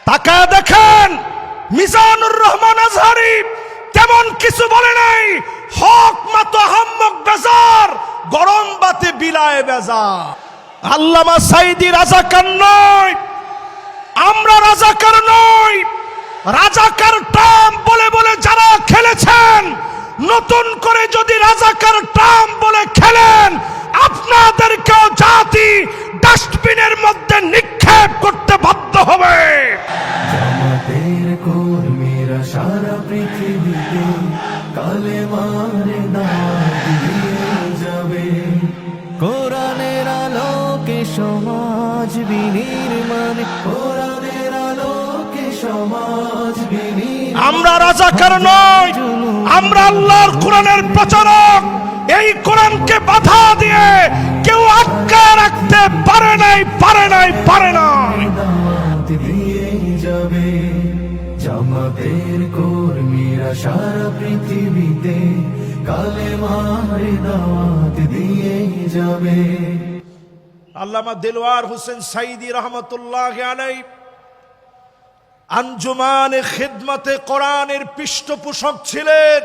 তাকায় দেখেন মিজানুর রহমান আজহারি তেমন কিছু বলে নাই, হক মত হাম্মক বেজার, গরম বাতে বিলায় বেজার। আল্লামা সাইদি রাজাকার নয়, আমরা রাজাকার নই। রাজাকার টার্ম বলে বলে যারা খেলেছেন, নতুন করে যদি রাজাকার টার্ম বলে খেলেন, আপনাদেরকেও জাতি ডাস্টবিনের মধ্যে নিক্ষেপ করতে বাধ্য হবে। জামাতের কর্মীরা সারা পৃথিবীতে কালেমার দাওয়াত দিয়ে যাবে। কোরআনের আলোকে সমাজ বিনির্মাণ, কোরআনের আলোকে সমাজ বিনির্মাণ। আমরা রাজাকার নই, আমরা আল্লাহর কোরআনের প্রচারক। এই কোরআনকে বাধা দিয়ে কেউ আটকায় রাখতে পারে নাই, পারে নাই, পারে নাই। দাওয়াত দিয়ে যাবে। জামাতের কর্মীরা সারা পৃথিবীতে কালেমার দাওয়াত দিয়ে যাবে। আল্লামা দিলওয়ার হোসেন সাইদি রহমতুল্লাহ আলাইহি আঞ্জুমানে খিদমতে কোরআনের পৃষ্ঠপোষক ছিলেন।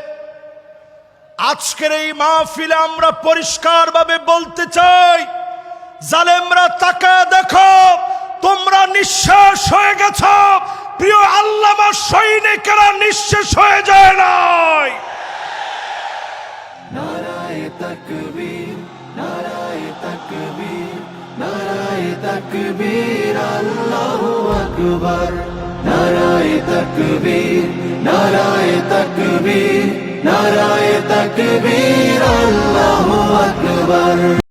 আজকের এই মাহফিলে আমরা পরিষ্কারভাবে বলতে চাই, জালেমরা তাকায় দেখো, তোমরা নিঃশেষ হয়ে গেছ। প্রিয় আল্লামা সৈনিকেরা নিঃশেষ হয়ে যায় নাই। নারায়ে তাকবীর, নারায়ে তাকবীর, নারায়ে তাকবীর, আল্লাহু আকবার। নারায়ে তাকবীর, নারায়ে তাকবীর, নারায়ে তাকবীর, আল্লাহু আকবার।